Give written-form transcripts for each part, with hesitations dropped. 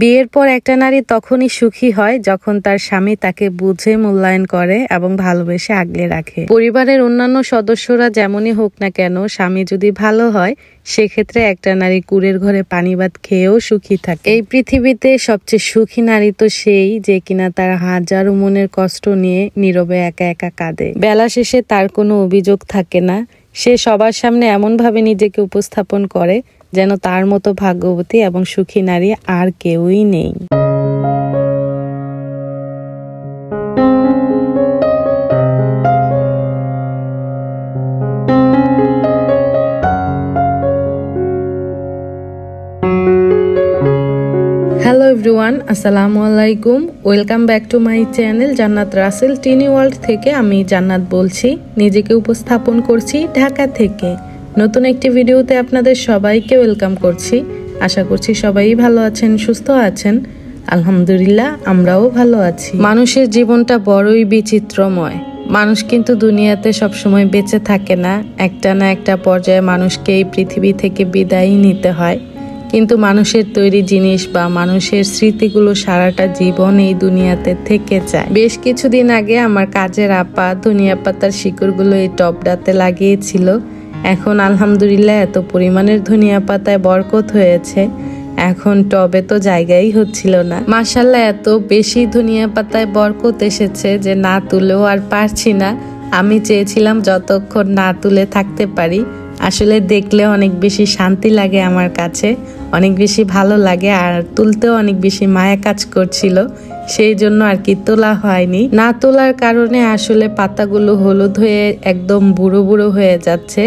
বিয়ের পর একটা নারী তখনই সুখী হয় যখন তার স্বামী তাকে বুঝে মূল্যায়ন করে এবং ভালোবেসে আগলে রাখে। পরিবারের অন্যান্য সদস্যরা যেমনই হোক না কেন, স্বামী যদি ভালো হয় সেক্ষেত্রে একটা নারী কুঁড়ের ঘরে পানি ভাত খেয়েও সুখী থাকে। এই পৃথিবীতে সবচেয়ে সুখী নারী তো সেই যে কিনা তার হাজারো মনের কষ্ট নিয়ে নীরবে একা একা কাঁদে। বেলা শেষে তার কোনো অভিযোগ থাকে না। সে সবার সামনে এমনভাবে নিজেকে উপস্থাপন করে যেন তার মতো ভাগ্যবতী এবং সুখী নারী আর কেউই নেই। হ্যালো এভরিওয়ান, আসসালামু আলাইকুম। Welcome back to my channel জান্নাত রাসেল টিনি ওয়ার্ল্ড থেকে। আমি জান্নাত বলছি, নিজেকে উপস্থাপন করছি ঢাকা থেকে। নতুন একটি ভিডিওতে আপনাদের সবাইকে ওয়েলকাম করছি। আশা করছি সবাই ভালো আছেন, সুস্থ আছেন। আলহামদুলিল্লাহ, আমরাও ভালো আছি। মানুষের জীবনটা বড়ই বিচিত্রময়। মানুষ কিন্তু দুনিয়াতে সবসময় বেঁচে থাকে না। একটা না একটা পর্যায়ে মানুষকে এই পৃথিবী থেকে বিদায় নিতে হয়। কিন্তু মানুষের তৈরি জিনিস বা মানুষের স্মৃতিগুলো সারাটা জীবন এই দুনিয়াতে থেকে যায়। বেশ কিছুদিন আগে আমার কাজের আপা ধনিয়া পাতার শিকড়গুলো এই টবটাতে লাগিয়েছিল। এখন আলহামদুলিল্লাহ এত পরিমাণের ধনিয়া পাতায় বরকত হয়েছে, এখন টবে তো জায়গাই হচ্ছিল না। মাশাআল্লাহ, এত বেশি ধনিয়া পাতায় বরকত এসেছে যে না তুলেও আর পারছি না। আমি চেয়েছিলাম যতক্ষণ না তুলে থাকতে পারি। আসলে দেখলে অনেক বেশি শান্তি লাগে আমার কাছে, অনেক বেশি ভালো লাগে, আর তুলতেও অনেক বেশি মায়া কাজ করছিল। সেই জন্য আর কি তোলা হয়নি। না তোলার কারণে আসলে পাতাগুলো হলুদ হয়ে একদম বুড়ো বুড়ো হয়ে যাচ্ছে।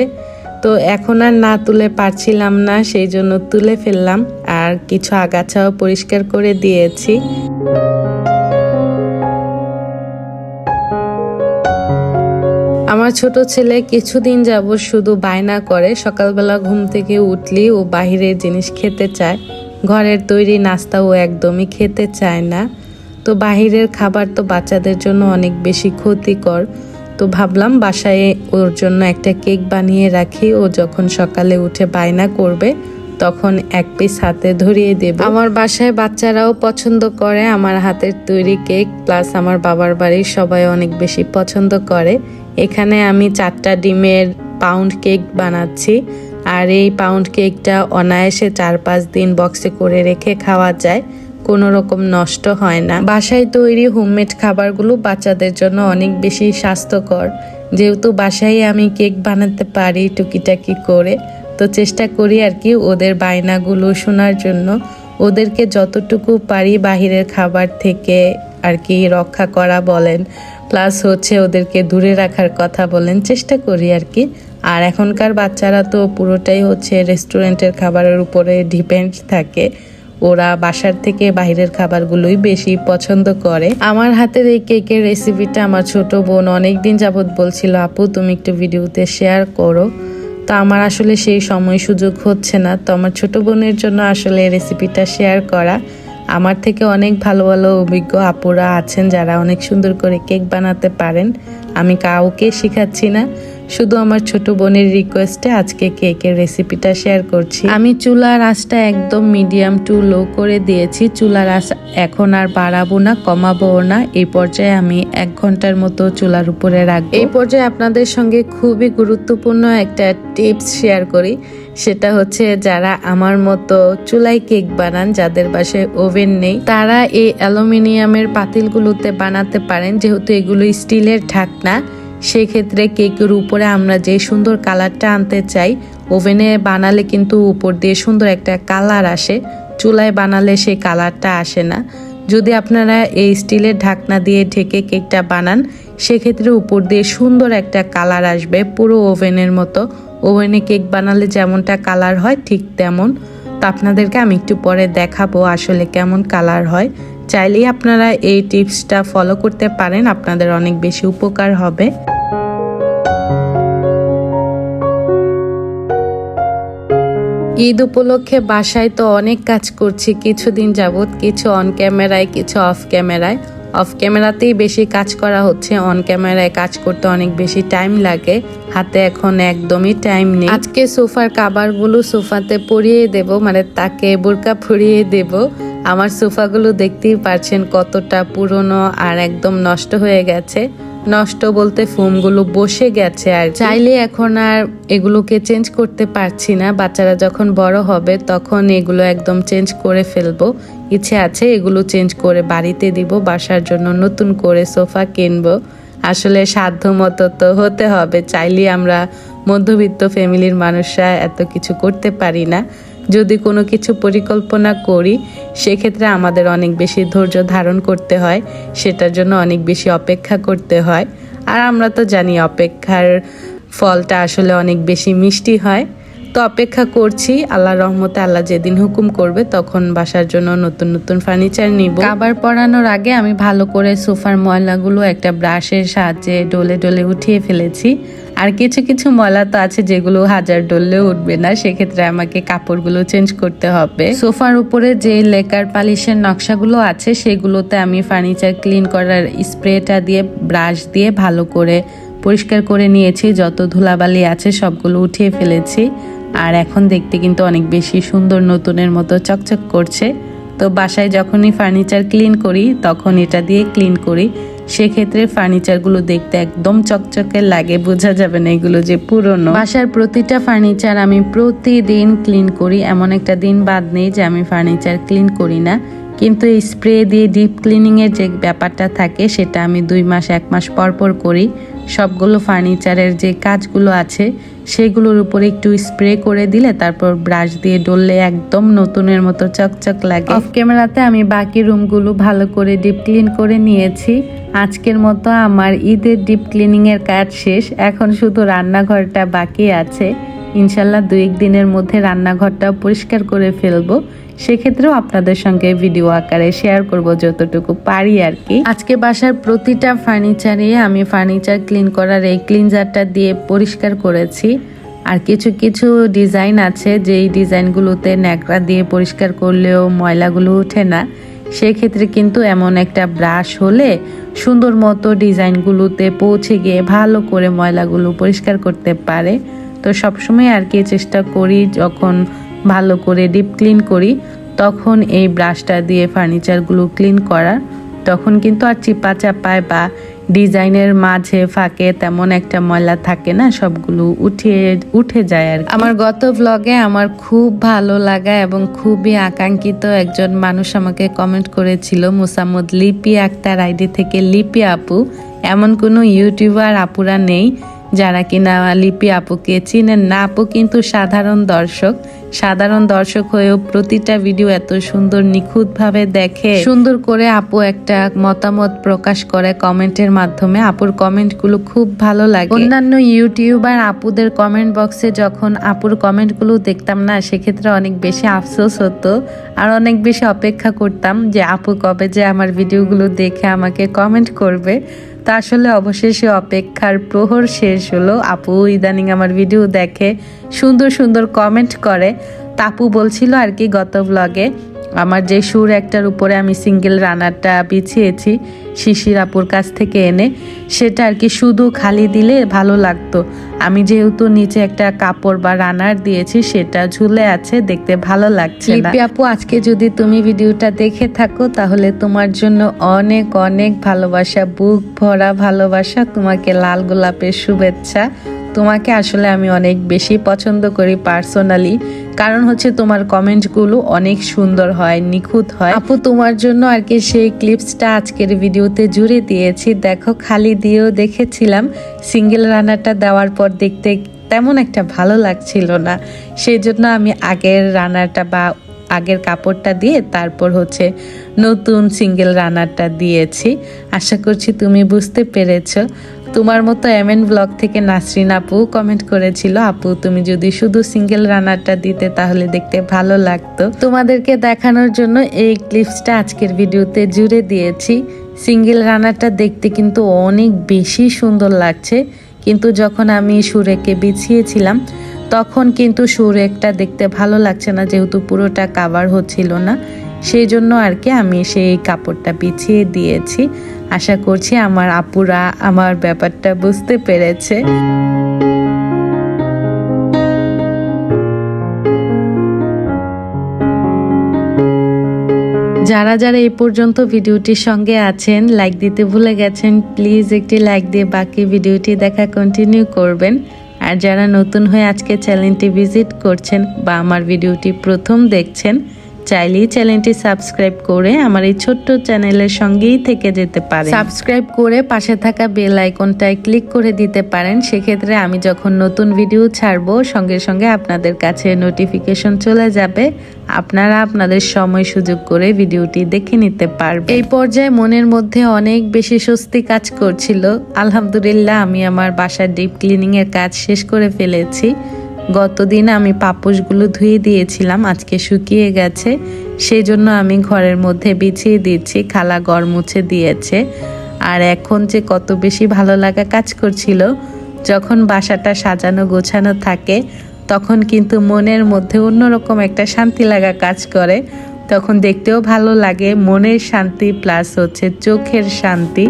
তো এখন আর না তুলে পারছিলাম না, সেই জন্য তুলে ফেললাম আর কিছু আগাছাও পরিষ্কার করে দিয়েছি। আমার ছোট ছেলে কিছুদিন যাবত শুধু বায়না করে, সকালবেলা ঘুম থেকে উঠলি ও বাহিরের জিনিস খেতে চায়, ঘরের তৈরি নাস্তা ও একদমই খেতে চায় না। তো বাহিরের খাবার তো বাচ্চাদের জন্য অনেক বেশি ক্ষতিকর। তো ভাবলাম বাসায় ওর জন্য একটা কেক বানিয়ে রাখি। ও যখন সকালে উঠে বায়না করবে তখন এক পিস হাতে ধরিয়ে দেব। আমার বাসায় বাচ্চারাও পছন্দ করে আমার হাতের তৈরি কেক, প্লাস আমার বাবার বাড়ির সবাই অনেক বেশি পছন্দ করে। এখানে আমি 4টা ডিমের পাউন্ড কেক বানাচ্ছি, আর এই পাউন্ড কেকটা অনায়াসে 4-5 দিন বক্সে করে রেখে খাওয়া যায়, কোনো রকম নষ্ট হয় না। বাসায় তৈরি হোমমেড খাবারগুলো বাচ্চাদের জন্য অনেক বেশি স্বাস্থ্যকর। যেহেতু বাসায় আমি কেক বানাতে পারি টুকিটাকি করে, তো চেষ্টা করি আর কি ওদের বায়নাগুলো শোনার জন্য। ওদেরকে যতটুকু পারি বাহিরের খাবার থেকে আর কি রক্ষা করা বলেন, প্লাস হচ্ছে ওদেরকে দূরে রাখার কথা বলেন, চেষ্টা করি আর কি। আর এখনকার বাচ্চারা তো পুরোটাই হচ্ছে রেস্টুরেন্টের খাবারের উপরে ডিপেন্ড থাকে। ওরা বাসার থেকে বাইরের খাবারগুলোই বেশি পছন্দ করে। আমার হাতের এই কেকের রেসিপিটা আমার ছোট বোন অনেকদিন যাবত বলছিল, আপু তুমি একটু ভিডিওতে শেয়ার করো। তো আমার আসলে সেই সময় সুযোগ হচ্ছে না। তো আমার ছোট বোনের জন্য আসলে রেসিপিটা শেয়ার করা। আমার থেকে অনেক ভালো ভালো অভিজ্ঞ আপুরা আছেন যারা অনেক সুন্দর করে কেক বানাতে পারেন। আমি কাউকে শেখাচ্ছি না, শুধু আমার ছোট বোনের রিকোয়েস্টে আজকে কেকের রেসিপিটা শেয়ার করছি। আমি চুলার আঁচটা একদম মিডিয়াম টু লো করে দিয়েছি। চুলার আঁচ এখন আর বাড়াবো না, কমাবো না। এই পর্যায়ে আমি 1 ঘন্টার মতো চুলার উপরে রাখবো। এই পর্যায়ে আপনাদের সঙ্গে খুবই গুরুত্বপূর্ণ একটা টিপস শেয়ার করি। সেটা হচ্ছে যারা আমার মতো চুলায় কেক বানান, যাদের বাসায় ওভেন নেই, তারা এই অ্যালুমিনিয়ামের পাতিলগুলোতে বানাতে পারেন। যেহেতু এগুলো স্টিলের ঢাকনা, সেক্ষেত্রে কেকের উপরে আমরা যে সুন্দর কালারটা আনতে চাই, ওভেনে বানালে কিন্তু উপর দিয়ে সুন্দর একটা কালার আসে, চুলায় বানালে সেই কালারটা আসে না। যদি আপনারা এই স্টিলের ঢাকনা দিয়ে ঢেকে কেকটা বানান, সেক্ষেত্রে উপর দিয়ে সুন্দর একটা কালার আসবে, পুরো ওভেনের মতো। ওভেনে কেক বানালে যেমনটা কালার হয় ঠিক তেমন। তো আপনাদেরকে আমি একটু পরে দেখাবো আসলে কেমন কালার হয়। চাইলেই আপনারা এই টিপসটা ফলো করতে পারেন, আপনাদের অনেক বেশি উপকার হবে। ঈদ উপলক্ষে বাসায় তো অনেক কাজ করছি কিছুদিন যাবত, কিছু অন ক্যামেরায়, কিছু অফ ক্যামেরায়। অফ ক্যামেরাতেই বেশি কাজ করা হচ্ছে, অন ক্যামেরায় কাজ করতে অনেক বেশি টাইম লাগে, হাতে এখন একদমই টাইম নেই। আজকে সোফার কাভারগুলো সোফাতে পরিয়ে দেব, মানে তাকে বোরকা পরিয়ে দেব। আমার সোফাগুলো দেখতেই পারছেন কতটা পুরনো আর একদম নষ্ট হয়ে গেছে। নষ্ট বলতে ফোমগুলো বসে গেছে, আর চাইলে এখন আর এগুলোকে চেঞ্জ করতে পারছি না। বাচ্চারা যখন বড় হবে তখন এগুলো একদম চেঞ্জ করে ফেলবো। ইচ্ছে আছে এগুলো চেঞ্জ করে বাড়িতে দিব, বাসার জন্য নতুন করে সোফা কিনবো। আসলে সাধ্য মতো তো হতে হবে, চাইলে আমরা মধ্যবিত্ত ফ্যামিলির মানুষরা এত কিছু করতে পারি না। যদি কোনো কিছু পরিকল্পনা করি সেক্ষেত্রে আমাদের অনেক বেশি ধৈর্য ধারণ করতে হয়, সেটার জন্য অনেক বেশি অপেক্ষা করতে হয়। আর আমরা তো জানি অপেক্ষার ফলটা আসলে অনেক বেশি মিষ্টি হয়। তো অপেক্ষা করছি, আল্লাহর রহমতে আল্লাহ যেদিন হুকুম করবে তখন বাসার জন্য নতুন নতুন ফার্নিচার নিব। কাভার পরানোর আগে আমি ভালো করে সোফার ময়লাগুলো একটা ব্রাশের সাহায্যে ডলে ডলে উঠিয়ে ফেলেছি। আর কিছু কিছু ময়লা তো আছে যেগুলো হাজার ডললেও উঠবে না, সেক্ষেত্রে আমাকে কাপড়গুলো চেঞ্জ করতে হবে। সোফার উপরে যে লেকার পালিশের নকশাগুলো আছে সেগুলোতে আমি ফার্নিচার ক্লিন করার স্প্রেটা দিয়ে ব্রাশ দিয়ে ভালো করে পরিষ্কার করে নিয়েছি। যত ধুলাবালি আছে সবগুলো উঠিয়ে ফেলেছি। আর এখন দেখতে কিন্তু অনেক বেশি সুন্দর, নতুনের মতো চকচক করছে। তো বাসায় যখনই ফার্নিচার ক্লিন করি তখন এটা দিয়ে ক্লিন করি, সেক্ষেত্রে ফার্নিচারগুলো দেখতে একদম চকচকে লাগে, বোঝা যাবে না এগুলো যে পুরনো। বাসার প্রতিটা ফার্নিচার আমি প্রতিদিন ক্লিন করি, এমন একটা দিন বাদ নেই যে আমি ফার্নিচার ক্লিন করি না। কিন্তু এই স্প্রে দিয়ে ডিপ ক্লিনিং এর যে ব্যাপারটা থাকে সেটা আমি 2 মাস 1 মাস পর পর করি। সবগুলো ফার্নিচারের যে কাজগুলো আছে সেগুলোর উপরে একটু স্প্রে করে দিলে তারপর ব্রাশ দিয়ে ডললে একদম নতুনের মতো চকচক লাগে। অফ ক্যামেরাতে আমি বাকি রুমগুলো ভালো করে ডিপ ক্লিন করে নিয়েছি। আজকের মতো আমার ঈদের ডিপ ক্লিনিং এর কাজ শেষ, এখন শুধু রান্নাঘরটা বাকি আছে। ইনশাল্লাহ 2-1 দিনের মধ্যে রান্নাঘরটাও পরিষ্কার করে ফেলবো, সেক্ষেত্রেও আপনাদের সঙ্গে ভিডিও আকারে শেয়ার করব যতটুকু পারি আর কি। আজকে বাসার প্রতিটা ফার্নিচারে আমি ফার্নিচার ক্লিন করার এই ক্লিনজারটা দিয়ে পরিষ্কার করেছি। আর কিছু কিছু ডিজাইন আছে যেই ডিজাইনগুলোতে ন্যাকড়া দিয়ে পরিষ্কার করলেও ময়লাগুলো ওঠে না, সেক্ষেত্রে কিন্তু এমন একটা ব্রাশ হলে সুন্দর মতো ডিজাইনগুলোতে পৌঁছে গিয়ে ভালো করে ময়লাগুলো পরিষ্কার করতে পারে। তো সবসময় আর কি চেষ্টা করি যখন ভালো করে ডিপ ক্লিন করি তখন এই ব্রাশটা দিয়ে ফার্নিচারগুলো ক্লিন করার, তখন কিন্তু আর চিপা চাপায় বা ডিজাইনের মাঝে ফাঁকে তেমন একটা ময়লা থাকে না, সবগুলো উঠে যায় আর কি। আমার গত ব্লগে আমার খুব ভালো লাগা এবং খুবই আকাঙ্ক্ষিত একজন মানুষ আমাকে কমেন্ট করেছিল, মুসাম্মদ লিপি আক্তার আইডি থেকে লিপি আপু। এমন কোনো ইউটিউবার আপুরা নেই যারা কিনা লিপি আপুকে চিনেন না। আপু কিন্তু সাধারণ দর্শক হয়েও প্রতিটা ভিডিও এত সুন্দর নিখুঁতভাবে দেখে, সুন্দর করে আপু একটা মতামত প্রকাশ করে কমেন্টের মাধ্যমে। আপুর কমেন্টগুলো খুব ভালো লাগে। অন্যান্য ইউটিউবার আপুদের কমেন্ট বক্সে যখন আপুর কমেন্টগুলো দেখতাম না, সেক্ষেত্রে অনেক বেশি আফসোস হতো আর অনেক বেশি অপেক্ষা করতাম যে আপু কবে যে আমার ভিডিওগুলো দেখে আমাকে কমেন্ট করবে। তা আসলে অবশেষে অপেক্ষার প্রহর শেষ হলো। আপু ইদানিং আমার ভিডিও দেখে, সুন্দর সুন্দর কমেন্ট করে। তা আপু বলছিল আর কি গত ব্লগে আমার যে সুর একটার উপরে আমি সিঙ্গেল রানারটা বিছিয়েছি শিশির আপুর কাছ থেকে এনে, সেটা আর কি শুধু খালি দিলে ভালো লাগতো। আমি যেহেতু নিচে একটা কাপড় বা রানার দিয়েছি সেটা ঝুলে আছে, দেখতে ভালো লাগছে না। লিপি আপু আজকে যদি তুমি ভিডিওটা দেখে থাকো তাহলে তোমার জন্য অনেক অনেক ভালোবাসা, বুক ভরা ভালোবাসা, তোমাকে লাল গোলাপের শুভেচ্ছা। তোমাকে আসলে আমি অনেক বেশি পছন্দ করি পার্সোনালি, কারণ হচ্ছে তোমার কমেন্টগুলো অনেক সুন্দর হয়, নিখুঁত হয়। আপু তোমার জন্য আর কি সেই ক্লিপসটা আজকের ভিডিওতে জুড়ে দিয়েছি। দেখো খালি দিয়েও দেখেছিলাম, সিঙ্গেল রানারটা দেওয়ার পর দেখতে তেমন একটা ভালো লাগছিল না, সেই জন্য আমি আগের রানারটা বা আগের কাপড়টা দিয়ে তারপর হচ্ছে নতুন সিঙ্গেল রানারটা দিয়েছি। আশা করছি তুমি বুঝতে পেরেছো। তোমার মতো এমএন ব্লগ থেকে নাসরিন আপু কমেন্ট করেছিল, আপু তুমি যদি শুধু সিঙ্গেল রানারটা দিতে তাহলে দেখতে ভালো লাগতো। তোমাদেরকে দেখানোর জন্য এই ক্লিপসটা আজকের ভিডিওতে জুড়ে দিয়েছি। সিঙ্গেল রানারটা দেখতে কিন্তু অনেক বেশি সুন্দর লাগছে, কিন্তু যখন আমি সুরেকে বিছিয়েছিলাম তখন কিন্তু সুরেকটা দেখতে ভালো লাগছে না, যেহেতু পুরোটা কাভার হচ্ছিল না, সেই জন্য আর কি আমি সেই কাপড়টা বিছিয়ে দিয়েছি। আশা করছি আমার আপুরা আমার ব্যাপারটা বুঝতে পেরেছে। যারা যারা এই পর্যন্ত ভিডিওটির সঙ্গে আছেন, লাইক দিতে ভুলে গেছেন, প্লিজ একটি লাইক দিয়ে বাকি ভিডিওটি দেখা কন্টিনিউ করবেন। আর যারা নতুন হয়ে আজকে চ্যানেলটি ভিজিট করছেন বা আমার ভিডিওটি প্রথম দেখছেন, চাইলেই চ্যানেলটি সাবস্ক্রাইব করে আমার এই ছোট্ট চ্যানেলের সঙ্গেই থেকে যেতে পারেন। সাবস্ক্রাইব করে পাশে থাকা বেল আইকনটায় ক্লিক করে দিতে পারেন। সেক্ষেত্রে আমি যখন নতুন ভিডিও ছাড়বো সঙ্গে সঙ্গে আপনাদের কাছে নোটিফিকেশন চলে যাবে, আপনারা আপনাদের সময় সুযোগ করে ভিডিওটি দেখে নিতে পারবেন। এই পর্যায়ে মনের মধ্যে অনেক বেশি স্বস্তি কাজ করছিল। আলহামদুলিল্লাহ আমি আমার বাসার ডিপ ক্লিনিং এর কাজ শেষ করে ফেলেছি। গতদিন আমি পাপোশগুলো ধুয়ে দিয়েছিলাম, আজকে শুকিয়ে গেছে, সেই জন্য আমি ঘরের মধ্যে বিছিয়ে দিচ্ছি। খালা ঘর মুছে দিয়েছে। আর এখন যে কত বেশি ভালো লাগা কাজ করছিল, যখন বাসাটা সাজানো গোছানো থাকে তখন কিন্তু মনের মধ্যে অন্যরকম একটা শান্তি লাগা কাজ করে। তখন দেখতেও ভালো লাগে, মনের শান্তি প্লাস হচ্ছে চোখের শান্তি।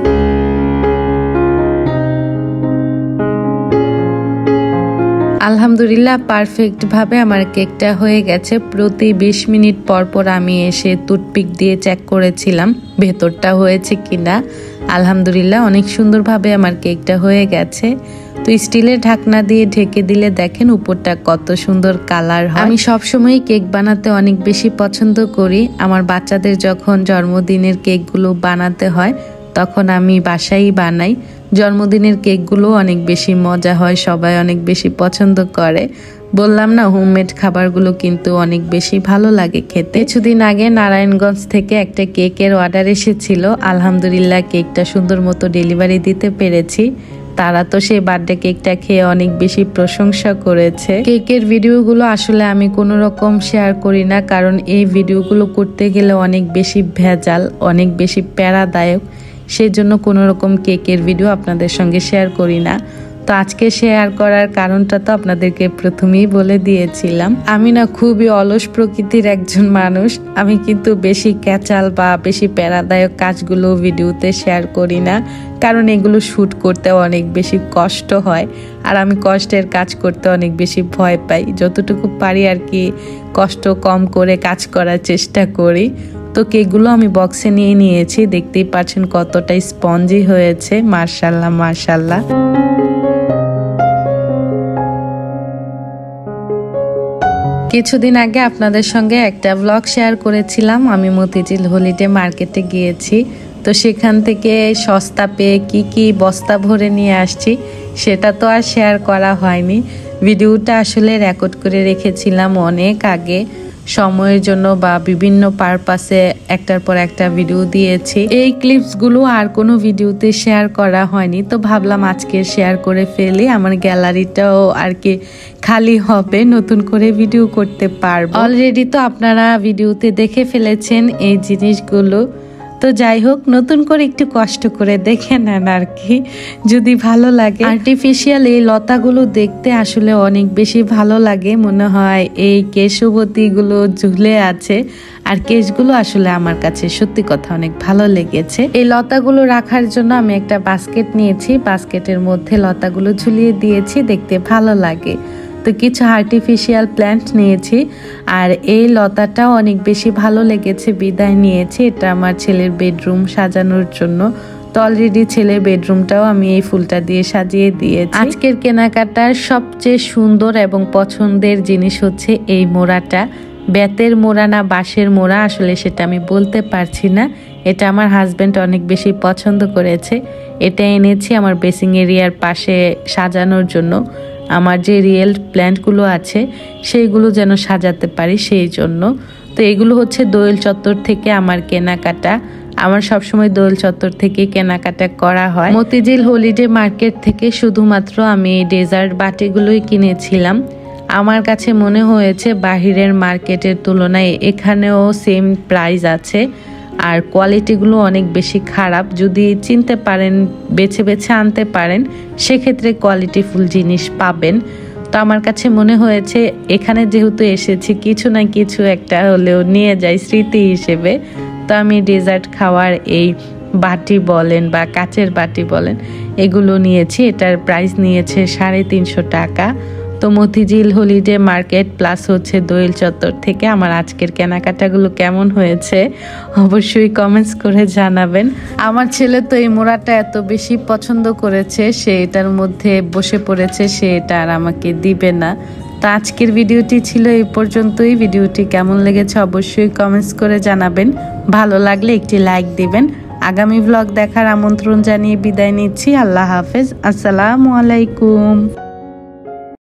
আলহামদুলিল্লাহ পারফেক্ট ভাবে আমার কেকটা হয়ে গেছে। প্রতি 20 মিনিট পর পর আমি এসে টুথপিক দিয়ে চেক করেছিলাম ভেতরটা হয়েছে কিনা। আলহামদুলিল্লাহ অনেক সুন্দরভাবে আমার কেকটা হয়ে গেছে। তো স্টিলের ঢাকনা দিয়ে ঢেকে দিলে দেখেন উপরটা কত সুন্দর কালার হয়। আমি সবসময় কেক বানাতে অনেক বেশি পছন্দ করি। আমার বাচ্চাদের যখন জন্মদিনের কেকগুলো বানাতে হয় তখন আমি বাসায় বানাই। জন্মদিনের কেকগুলো অনেক বেশি মজা হয়, সবাই অনেক বেশি পছন্দ করে। বললাম না, হোমমেড খাবারগুলো কিন্তু অনেক বেশি ভালো লাগে খেতে। কিছুদিন আগে নারায়ণগঞ্জ থেকে একটা কেকের অর্ডার এসেছিল। আলহামদুলিল্লাহ কেকটা সুন্দর মতো ডেলিভারি দিতে পেরেছি। তারা তো সেই বার্থডে কেকটা খেয়ে অনেক বেশি প্রশংসা করেছে। কেকের ভিডিওগুলো আসলে আমি কোনো রকম শেয়ার করি না, কারণ এই ভিডিওগুলো করতে গেলে অনেক বেশি ভেজাল, অনেক বেশি প্যারাদায়ক। সেই জন্য কোনো রকম কেকের ভিডিও আপনাদের সঙ্গে শেয়ার করি না। তো আজকে শেয়ার করার কারণটা তো আপনাদেরকে প্রথমেই বলে দিয়েছিলাম। আমি না খুবই অলস প্রকৃতির একজন মানুষ। আমি কিন্তু বেশি ক্যাচাল বা বেশি প্যারাদায়ক কাজগুলো ভিডিওতে শেয়ার করি না, কারণ এগুলো শ্যুট করতে অনেক বেশি কষ্ট হয়। আর আমি কষ্টের কাজ করতে অনেক বেশি ভয় পাই। যতটুকু পারি আর কি কষ্ট কম করে কাজ করার চেষ্টা করি। তো কেকগুলো আমি বক্সে নিয়ে নিয়েছি, দেখতেই পাচ্ছেন কতটা স্পঞ্জি হয়েছে। মাশাআল্লাহ মাশাআল্লাহ। কিছুদিন আগে আপনাদের সঙ্গে একটা ব্লগ শেয়ার করেছিলাম। আমি মতিঝিল হলিডে মার্কেটে গিয়েছি, তো সেখান থেকে সস্তা পেয়ে কি কি বস্তা ভরে নিয়ে আসছি সেটা তো আর শেয়ার করা হয়নি। ভিডিওটা আসলে রেকর্ড করে রেখেছিলাম অনেক আগে, সময়ের জন্য বা বিভিন্ন পারপাসে একটার পর একটা ভিডিও দিয়েছি। এই ক্লিপসগুলো আর কোনো ভিডিওতে শেয়ার করা হয়নি, তো ভাবলাম আজকে শেয়ার করে ফেলি। আমার গ্যালারিটাও আর কি খালি হবে, নতুন করে ভিডিও করতে পারবো। অলরেডি তো আপনারা ভিডিওতে দেখে ফেলেছেন এই জিনিসগুলো। তো যাই হোক, নতুন করে একটু কষ্ট করে দেখে নেন আর কি, যদি ভালো লাগে। আর্টিফিশিয়াল এই লতাগুলো দেখতে আসলে অনেক বেশি ভালো লাগে। মনে হয় এই কেশবতীগুলো ঝুলে আছে। আর কেশগুলো আসলে আমার কাছে সত্যি কথা অনেক ভালো লেগেছে। এই লতাগুলো রাখার জন্য আমি একটা বাস্কেট নিয়েছি, বাস্কেটের মধ্যে লতাগুলো ঝুলিয়ে দিয়েছি, দেখতে ভালো লাগে। তো কিছু আর্টিফিশিয়াল প্ল্যান্ট নিয়েছি। আর এই লতাটাও অনেক বেশি ভালো লেগেছে বিদায় নিয়েছি। এটা আমার ছেলের বেডরুম সাজানোর জন্য। তো অলরেডি ছেলের বেডরুমটাও আমি এই ফুলটা দিয়ে সাজিয়ে দিয়েছি। আজকের কেনাকাটার সবচেয়ে সুন্দর এবং পছন্দের জিনিস হচ্ছে এই মোড়াটা। বেতের মোড়া না বাঁশের মোড়া আসলে সেটা আমি বলতে পারছি না। এটা আমার হাজবেন্ড অনেক বেশি পছন্দ করেছে। এটা এনেছি আমার বেসিং এরিয়ার পাশে সাজানোর জন্য। আমার যে রিয়েল প্ল্যান্টগুলো আছে সেইগুলো যেন সাজাতে পারি সেই জন্য। তো এগুলো হচ্ছে দোয়েল চত্বর থেকে আমার কেনাকাটা। আমার সবসময় দোয়েল চত্বর থেকে কেনাকাটা করা হয়। মতিঝিল হলিডে মার্কেট থেকে শুধুমাত্র আমি ডেজার্ট বাটিগুলোই কিনেছিলাম। আমার কাছে মনে হয়েছে বাহিরের মার্কেটের তুলনায় এখানেও সেম প্রাইস আছে, আর কোয়ালিটিগুলো অনেক বেশি খারাপ। যদি চিনতে পারেন, বেছে বেছে আনতে পারেন, সেক্ষেত্রে কোয়ালিটিফুল জিনিস পাবেন। তো আমার কাছে মনে হয়েছে এখানে যেহেতু এসেছি কিছু না কিছু একটা হলেও নিয়ে যাই স্মৃতি হিসেবে। তো আমি ডেজার্ট খাওয়ার এই বাটি বলেন বা কাচের বাটি বলেন এগুলো নিয়েছি। এটার প্রাইস নিয়েছে 350 টাকা। তো মতিঝিল হলিডে মার্কেট প্লাস হচ্ছে দোয়েল চত্বর থেকে আমার আজকের কেনাকাটাগুলো কেমন হয়েছে অবশ্যই কমেন্টস করে জানাবেন। আমার ছেলে তো এই মোড়াটা এত বেশি পছন্দ করেছে, সে এটার মধ্যে বসে পড়েছে, সে এটা আর আমাকে দিবে না। তো আজকের ভিডিওটি ছিল এই পর্যন্তই। ভিডিওটি কেমন লেগেছে অবশ্যই কমেন্টস করে জানাবেন। ভালো লাগলে একটি লাইক দিবেন। আগামী ভ্লগ দেখার আমন্ত্রণ জানিয়ে বিদায় নিচ্ছি। আল্লাহ হাফেজ, আসসালামু আলাইকুম।